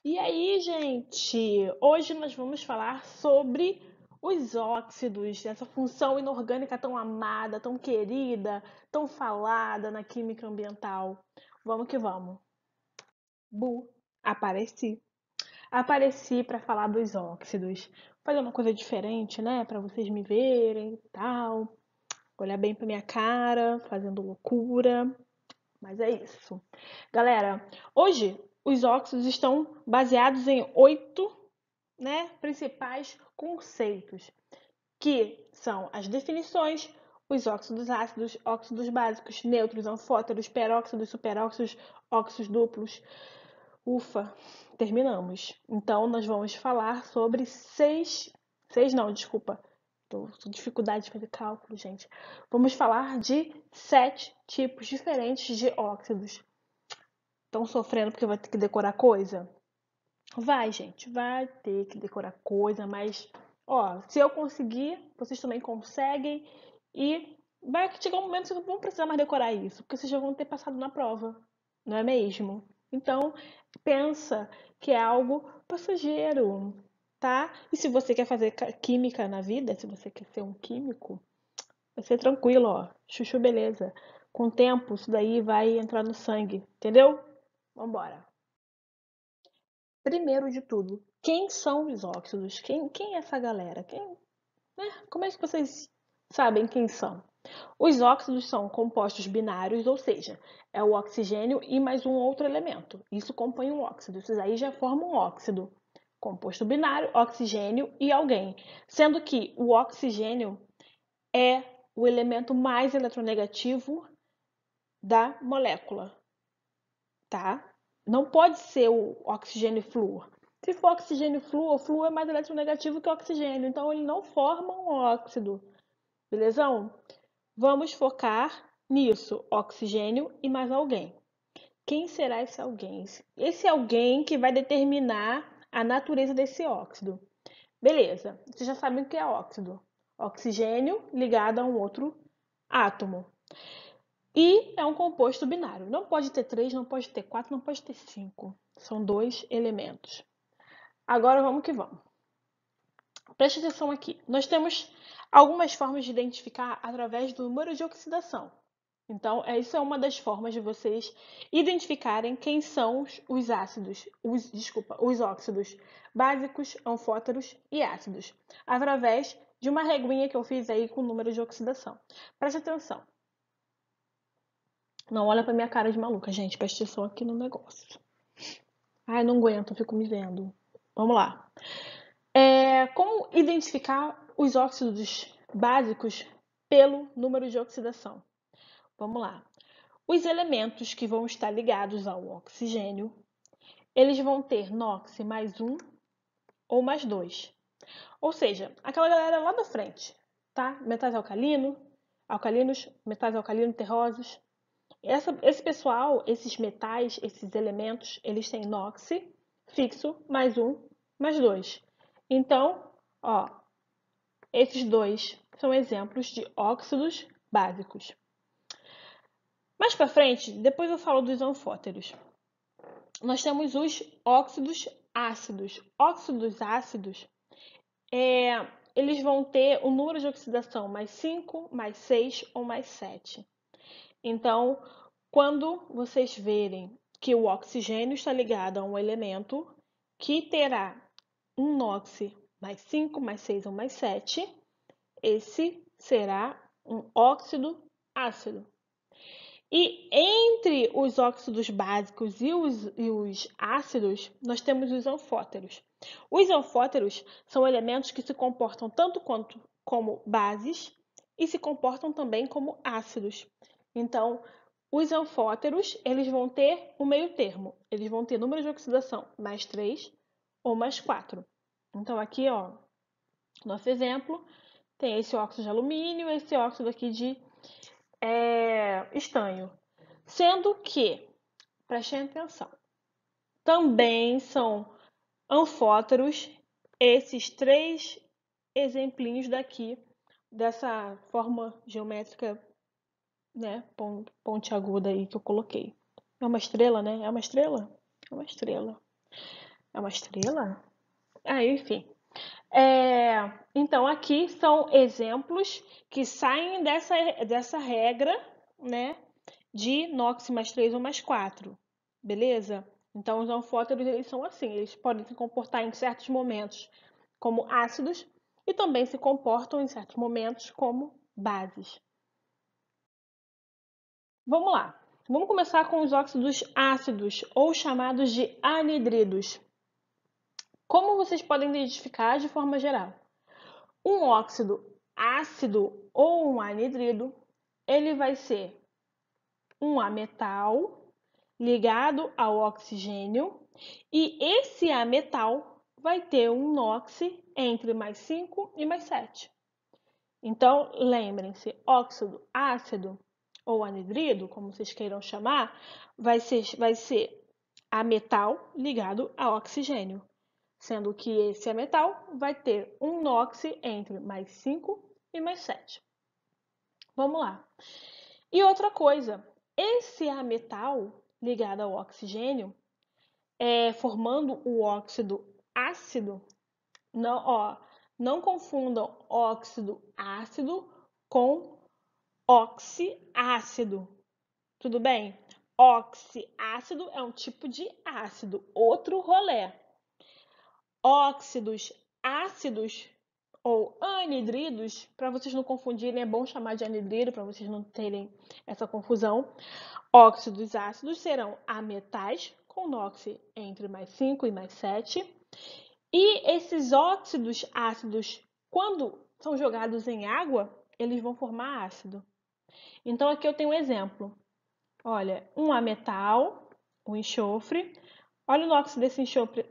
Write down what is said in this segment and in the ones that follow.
E aí, gente? Hoje nós vamos falar sobre os óxidos, essa função inorgânica tão amada, tão querida, tão falada na química ambiental. Vamos que vamos. Bu, apareci. Apareci para falar dos óxidos. Fazer uma coisa diferente, né? Para vocês me verem e tal. Olhar bem para minha cara, fazendo loucura. Mas é isso. Galera, hoje os óxidos estão baseados em 8, né, principais conceitos, que são as definições, os óxidos ácidos, óxidos básicos, neutros, anfóteros, peróxidos, superóxidos, óxidos duplos. Ufa, terminamos. Então, nós vamos falar sobre seis não, desculpa, tô com dificuldade de fazer cálculo, gente. Vamos falar de 7 tipos diferentes de óxidos. Estão sofrendo porque vai ter que decorar coisa? Vai, gente, vai ter que decorar coisa, mas, ó, se eu conseguir, vocês também conseguem e vai chegar um momento que vocês não vão precisar mais decorar isso, porque vocês já vão ter passado na prova, não é mesmo? Então, pensa que é algo passageiro, tá? E se você quer fazer química na vida, se você quer ser um químico, vai ser tranquilo, ó, chuchu beleza. Com o tempo, isso daí vai entrar no sangue, entendeu? Vambora. Primeiro de tudo, quem são os óxidos? Quem é essa galera? Como é que vocês sabem quem são? Os óxidos são compostos binários, ou seja, é o oxigênio e mais um outro elemento. Isso compõe um óxido. Isso aí já forma um óxido. Composto binário, oxigênio e alguém. Sendo que o oxigênio é o elemento mais eletronegativo da molécula, tá? Não pode ser o oxigênio e flúor. Se for oxigênio e flúor, o flúor é mais eletronegativo que o oxigênio, então ele não forma um óxido, belezão? Vamos focar nisso, oxigênio e mais alguém. Quem será esse alguém? Esse alguém que vai determinar a natureza desse óxido. Beleza, vocês já sabem o que é óxido. Oxigênio ligado a um outro átomo. E é um composto binário. Não pode ter 3, não pode ter 4, não pode ter 5. São dois elementos. Agora vamos que vamos. Preste atenção aqui. Nós temos algumas formas de identificar através do número de oxidação. Então, essa é uma das formas de vocês identificarem quem são os ácidos, os óxidos básicos, anfóteros e ácidos, através de uma reguinha que eu fiz aí com o número de oxidação. Preste atenção. Não olha pra minha cara de maluca, gente. Presta atenção aqui no negócio. Ai, não aguento, eu fico me vendo. Vamos lá. Como identificar os óxidos básicos pelo número de oxidação? Vamos lá. Os elementos que vão estar ligados ao oxigênio, eles vão ter NOx mais um ou mais dois. Ou seja, aquela galera lá da frente, tá? Metais alcalinos, metais alcalinos terrosos. Esse pessoal, esses metais, esses elementos, eles têm NOx fixo mais um, mais dois. Então, ó, esses dois são exemplos de óxidos básicos. Mais para frente, depois eu falo dos anfóteros. Nós temos os óxidos ácidos. Óxidos ácidos, eles vão ter o número de oxidação mais 5, mais 6 ou mais 7. Então, quando vocês verem que o oxigênio está ligado a um elemento que terá um NOx mais 5, mais 6 ou mais 7, esse será um óxido ácido. E entre os óxidos básicos e os ácidos, nós temos os anfóteros. Os anfóteros são elementos que se comportam tanto quanto como bases e se comportam também como ácidos. Então, os anfóteros, eles vão ter o meio termo. Eles vão ter número de oxidação mais 3 ou mais 4. Então, aqui, ó, nosso exemplo, tem esse óxido de alumínio, esse óxido aqui de estanho. Sendo que, prestem atenção, também são anfóteros esses três exemplinhos daqui, dessa forma geométrica, né, pontiaguda aí que eu coloquei. É uma estrela, né? É uma estrela? É uma estrela. É uma estrela? Enfim. Então, aqui são exemplos que saem dessa regra, né, de NOx mais 3 ou mais 4, beleza? Então, os anfóteros, eles são assim, eles podem se comportar em certos momentos como ácidos e também se comportam em certos momentos como bases. Vamos lá. Vamos começar com os óxidos ácidos, ou chamados de anidridos. Como vocês podem identificar de forma geral? Um óxido ácido ou um anidrido, ele vai ser um ametal ligado ao oxigênio e esse ametal vai ter um NOx entre mais 5 e mais 7. Então, lembrem-se, óxido ácido ou anidrido, como vocês queiram chamar, vai ser ametal ligado a oxigênio, sendo que esse ametal vai ter um NOx entre mais 5 e mais 7. Vamos lá. E outra coisa, esse ametal ligado ao oxigênio, formando o óxido ácido, não confundam óxido ácido com oxiácido, tudo bem? Oxiácido é um tipo de ácido, outro rolê. Óxidos ácidos ou anidridos, para vocês não confundirem, é bom chamar de anidrido para vocês não terem essa confusão. Óxidos ácidos serão ametais com NOx entre mais 5 e mais 7. E esses óxidos ácidos, quando são jogados em água, eles vão formar ácido. Então, aqui eu tenho um exemplo. Olha, um ametal, um enxofre. Olha o NOx desse enxofre.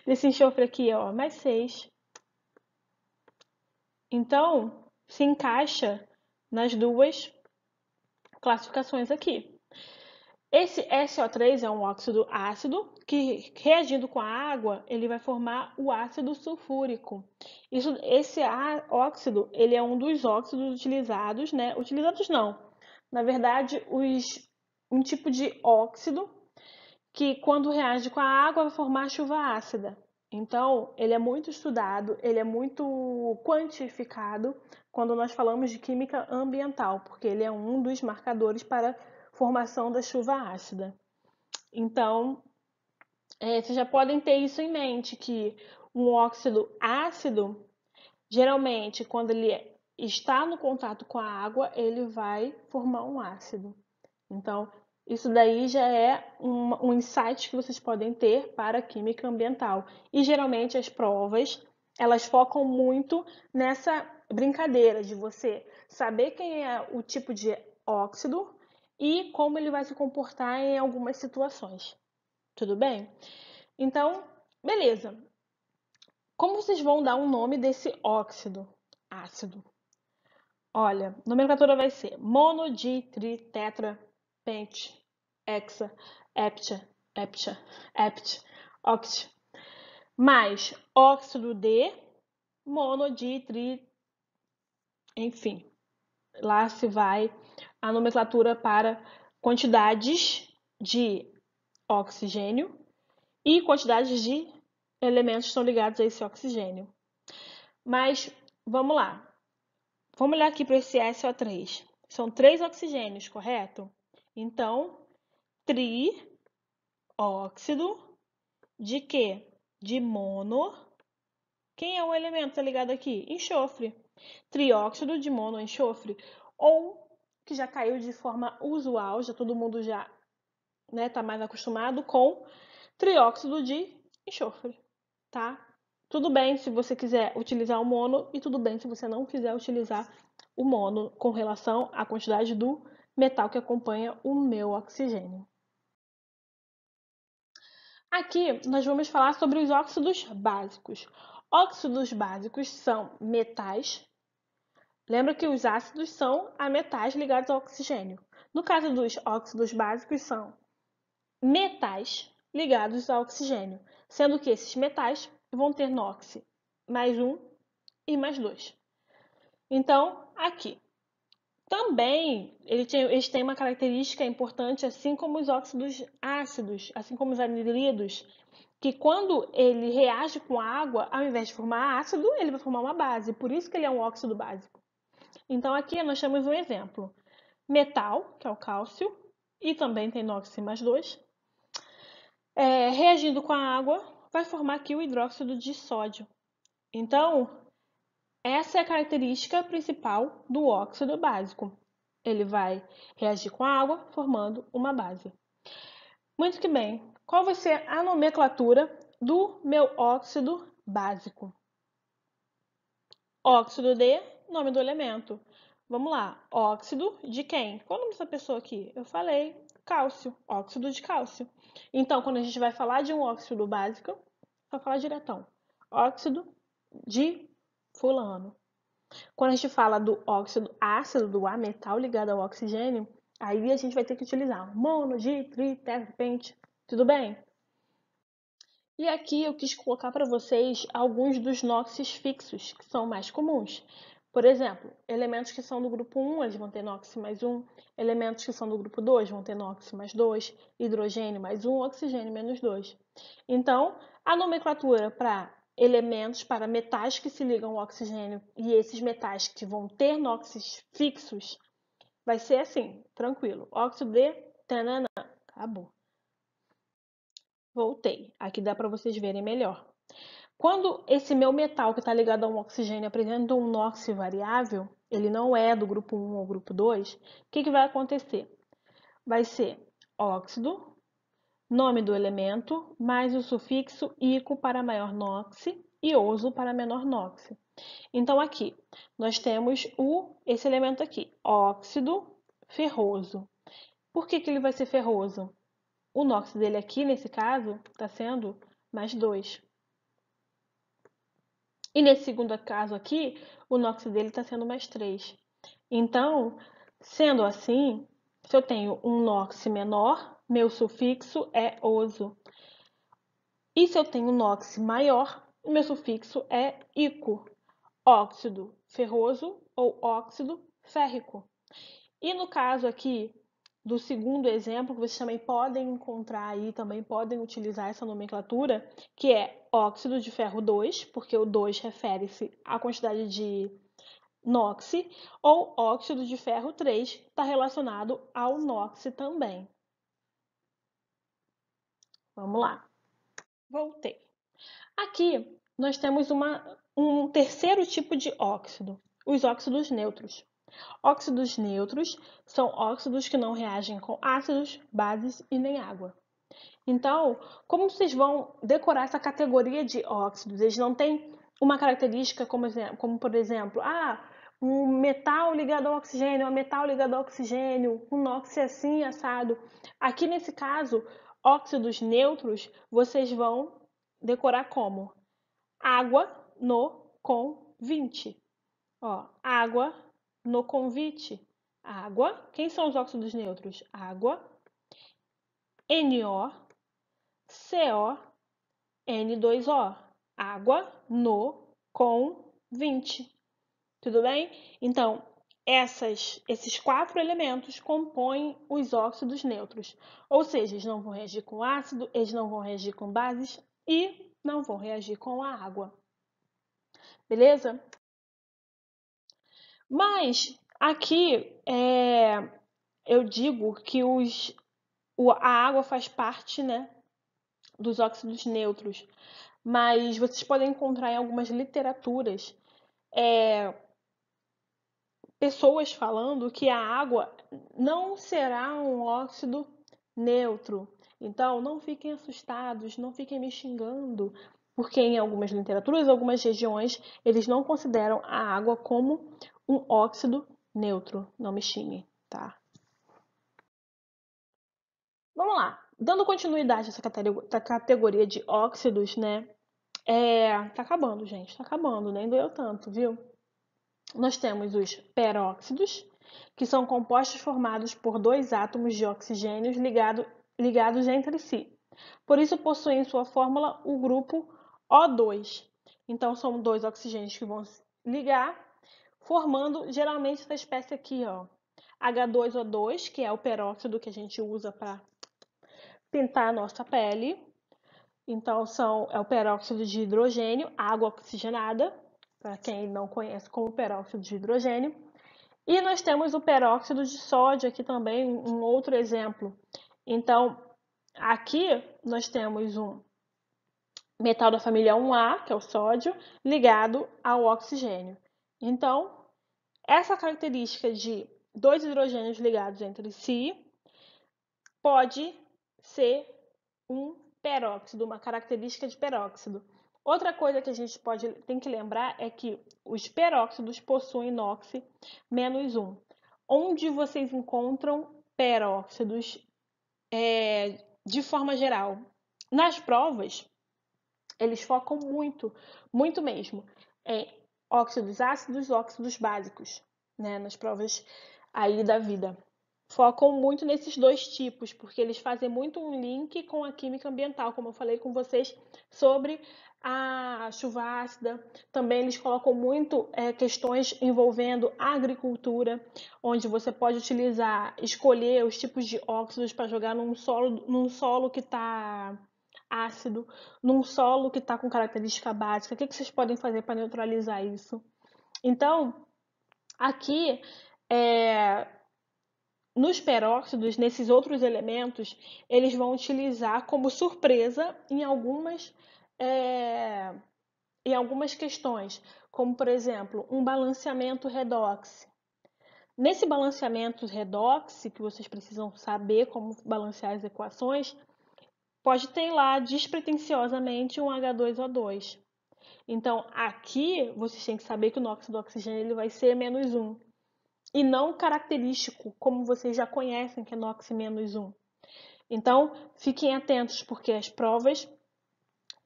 Desse enxofre aqui, ó, mais 6. Então, se encaixa nas duas classificações aqui. Esse SO3 é um óxido ácido que, reagindo com a água, ele vai formar o ácido sulfúrico. Esse óxido, ele é um dos óxidos utilizados, né? Utilizados não. Na verdade, um tipo de óxido que, quando reage com a água, vai formar chuva ácida. Então, ele é muito estudado, ele é muito quantificado quando nós falamos de química ambiental, porque ele é um dos marcadores para formação da chuva ácida. Então, vocês já podem ter isso em mente, que um óxido ácido, geralmente, quando ele está no contato com a água, ele vai formar um ácido. Então, isso daí já é um insight que vocês podem ter para a química ambiental. E, geralmente, as provas, elas focam muito nessa brincadeira de você saber quem é o tipo de óxido e como ele vai se comportar em algumas situações. Tudo bem? Então, beleza. Como vocês vão dar um nome desse óxido ácido? Olha, a nomenclatura vai ser mono, di, tri, tetra, pente, hexa, hept, oct. Mais óxido de mono, di, tri, enfim. Lá se vai a nomenclatura para quantidades de oxigênio e quantidades de elementos que estão ligados a esse oxigênio. Mas, vamos lá. Vamos olhar aqui para esse SO3. São 3 oxigênios, correto? Então, trióxido de quê? De mono. Quem é o elemento que está ligado aqui? Enxofre. Trióxido de mono enxofre. Ou, que já caiu de forma usual, já todo mundo já está mais acostumado com trióxido de enxofre, tá? Tudo bem se você quiser utilizar o mono e tudo bem se você não quiser utilizar o mono com relação à quantidade do metal que acompanha o meu oxigênio. Aqui nós vamos falar sobre os óxidos básicos. Óxidos básicos são metais. Lembra que os ácidos são ametais ligados ao oxigênio. No caso dos óxidos básicos, são metais ligados ao oxigênio, sendo que esses metais vão ter NOx mais 1 e mais 2. Então, aqui, Também, eles têm uma característica importante, assim como os óxidos ácidos, assim como os anidridos, que quando ele reage com água, ao invés de formar ácido, ele vai formar uma base. Por isso que ele é um óxido básico. Então, aqui nós temos um exemplo. Metal, que é o cálcio, e também tem NOx mais 2, reagindo com a água, vai formar aqui o hidróxido de sódio. Então, essa é a característica principal do óxido básico. Ele vai reagir com a água, formando uma base. Muito que bem. Qual vai ser a nomenclatura do meu óxido básico? Óxido de, nome do elemento. Vamos lá. Óxido de quem? Qual o nome dessa pessoa aqui? Eu falei cálcio. Óxido de cálcio. Então, quando a gente vai falar de um óxido básico, só falar diretão. Óxido de fulano. Quando a gente fala do óxido ácido, do A, metal ligado ao oxigênio, aí a gente vai ter que utilizar mono, di, tri, tetra, pente. Tudo bem? E aqui eu quis colocar para vocês alguns dos NOxes fixos, que são mais comuns. Por exemplo, elementos que são do grupo 1, eles vão ter NOx mais 1. Elementos que são do grupo 2 vão ter NOx mais 2. Hidrogênio mais 1, oxigênio menos 2. Então, a nomenclatura para elementos, para metais que se ligam ao oxigênio e esses metais que vão ter NOxes fixos, vai ser assim, tranquilo. Óxido de tananã. Acabou. Voltei. Aqui dá para vocês verem melhor. Quando esse meu metal que está ligado a um oxigênio apresenta um NOx variável, ele não é do grupo 1 ou grupo 2, o que vai acontecer? Vai ser óxido, nome do elemento, mais o sufixo ico para maior NOx e oso para menor NOx. Então, aqui, nós temos esse elemento aqui, óxido ferroso. Por que ele vai ser ferroso? O NOx dele aqui, nesse caso, está sendo mais 2. E nesse segundo caso aqui, o NOx dele está sendo mais 3. Então, sendo assim, se eu tenho um NOx menor, meu sufixo é oso. E se eu tenho um NOx maior, meu sufixo é ico, óxido ferroso ou óxido férrico. E no caso aqui do segundo exemplo, que vocês também podem encontrar aí, também podem utilizar essa nomenclatura, que é óxido de ferro 2, porque o 2 refere-se à quantidade de NOx, ou óxido de ferro 3, está relacionado ao NOx também. Vamos lá. Voltei. Aqui nós temos um terceiro tipo de óxido, os óxidos neutros. Óxidos neutros são óxidos que não reagem com ácidos, bases e nem água. Então, como vocês vão decorar essa categoria de óxidos? Eles não têm uma característica como por exemplo, um metal ligado ao oxigênio, um metal ligado ao oxigênio, um NOx assim, assado. Aqui nesse caso, óxidos neutros, vocês vão decorar como? Água no convite. Ó, água no convite. Água. Quem são os óxidos neutros? Água, NO, CO, N2O. Água no convite. Tudo bem? Então, esses 4 elementos compõem os óxidos neutros. Ou seja, eles não vão reagir com ácido, eles não vão reagir com bases e não vão reagir com a água. Beleza? Mas aqui eu digo que a água faz parte, né, dos óxidos neutros, mas vocês podem encontrar em algumas literaturas pessoas falando que a água não será um óxido neutro. Então, não fiquem assustados, não fiquem me xingando, porque em algumas literaturas, algumas regiões, eles não consideram a água como um óxido neutro. Não me xinguem, tá? Vamos lá. Dando continuidade a essa categoria de óxidos, né? Tá acabando, gente. Tá acabando, nem doeu tanto, viu? Nós temos os peróxidos, que são compostos formados por 2 átomos de oxigênio ligados entre si. Por isso, possuem em sua fórmula o grupo O2. Então, são 2 oxigênios que vão se ligar, formando geralmente essa espécie aqui, ó, H2O2, que é o peróxido que a gente usa para pintar a nossa pele. Então, é o peróxido de hidrogênio, água oxigenada, para quem não conhece como peróxido de hidrogênio. E nós temos o peróxido de sódio aqui também, um outro exemplo. Então, aqui nós temos um metal da família 1A, que é o sódio, ligado ao oxigênio. Então, essa característica de dois hidrogênios ligados entre si pode ser um peróxido, uma característica de peróxido. Outra coisa que a gente tem que lembrar é que os peróxidos possuem NOx -1. Onde vocês encontram peróxidos de forma geral? Nas provas, eles focam muito mesmo, em óxidos ácidos, óxidos básicos, né, nas provas aí da vida. Focam muito nesses dois tipos, porque eles fazem muito um link com a química ambiental, como eu falei com vocês sobre a chuva ácida. Também eles colocam muito questões envolvendo a agricultura, onde você pode escolher os tipos de óxidos para jogar num solo que está ácido, num solo que está com característica básica. O que vocês podem fazer para neutralizar isso? Então, aqui, nos peróxidos, nesses outros elementos, eles vão utilizar como surpresa em algumas questões, como, por exemplo, um balanceamento redox. Nesse balanceamento redox, que vocês precisam saber como balancear as equações, pode ter lá despretensiosamente um H2O2. Então, aqui vocês têm que saber que o NOx do oxigênio ele vai ser -1. E não característico, como vocês já conhecem, que é NOx -1. Então, fiquem atentos, porque as provas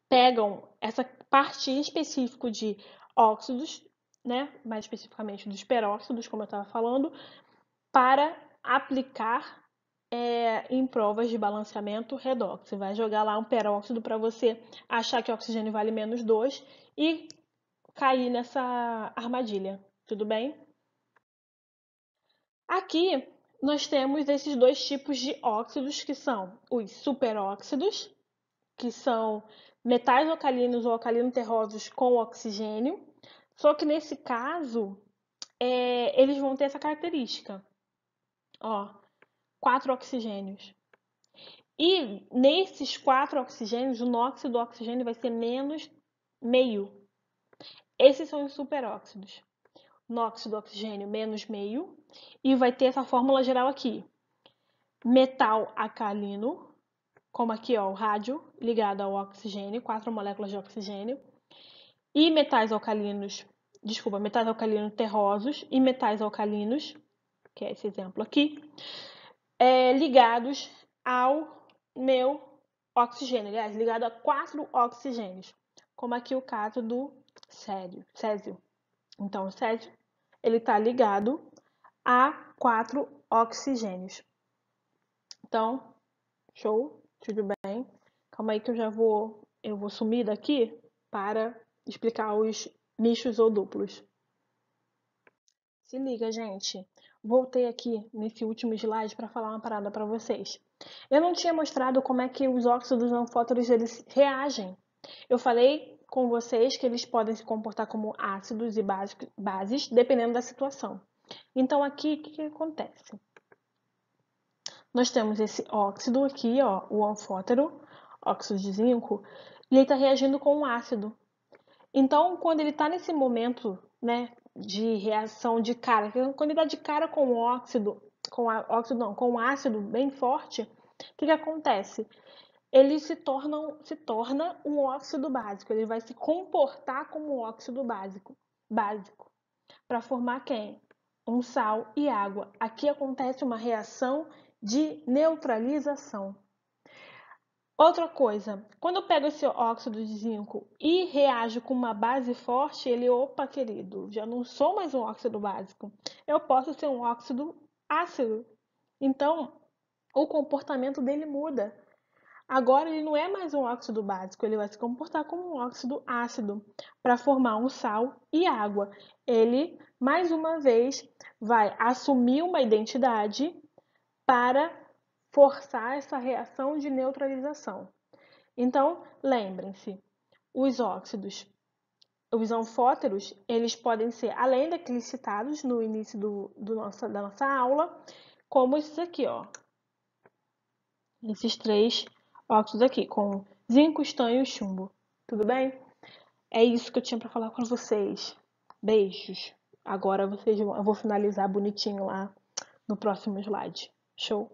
pegam essa parte em específico de óxidos, né, mais especificamente dos peróxidos, como eu estava falando, para aplicar em provas de balanceamento redox. Você vai jogar lá um peróxido para você achar que o oxigênio vale -2 e cair nessa armadilha, tudo bem? Aqui nós temos esses dois tipos de óxidos, que são os superóxidos, que são metais alcalinos ou alcalino-terrosos com oxigênio. Só que nesse caso, eles vão ter essa característica. Ó, 4 oxigênios. E nesses 4 oxigênios, o NOx do oxigênio vai ser -0,5. Esses são os superóxidos. NOx do oxigênio -0,5. E vai ter essa fórmula geral aqui. Metal alcalino, como aqui ó, o rádio ligado ao oxigênio, 4 moléculas de oxigênio. E metais alcalinos terrosos e metais alcalinos, que é esse exemplo aqui, ligados ao meu oxigênio, aliás, ligado a 4 oxigênios, como aqui o caso do césio. Então, o césio ele está ligado a 4 oxigênios. Então, show, tudo bem? Calma aí que eu vou sumir daqui para explicar os mistos ou duplos. Se liga, gente. Voltei aqui nesse último slide para falar uma parada para vocês. Eu não tinha mostrado como é que os óxidos anfóteros eles reagem. Eu falei com vocês que eles podem se comportar como ácidos e bases, dependendo da situação. Então, aqui, o que acontece? Nós temos esse óxido aqui, ó, o anfótero, óxido de zinco, e ele está reagindo com um ácido. Então, quando ele está nesse momento, né, de reação de cara, quando ele dá de cara com o óxido, com um ácido bem forte, o que acontece? Ele se torna um óxido básico, ele vai se comportar como um óxido básico, para formar quem? Um sal e água. Aqui acontece uma reação de neutralização. Outra coisa, quando eu pego esse óxido de zinco e reajo com uma base forte, opa, querido, já não sou mais um óxido básico. Eu posso ser um óxido ácido. Então, o comportamento dele muda. Agora ele não é mais um óxido básico, ele vai se comportar como um óxido ácido para formar um sal e água. Ele, mais uma vez, vai assumir uma identidade para forçar essa reação de neutralização. Então, lembrem-se, os óxidos, os anfóteros, eles podem ser, além daqueles citados no início da nossa aula, como esses aqui, ó. Esses três óxidos aqui, com zinco, estanho e chumbo. Tudo bem? É isso que eu tinha para falar com vocês. Beijos. Agora eu vou finalizar bonitinho lá no próximo slide. Show?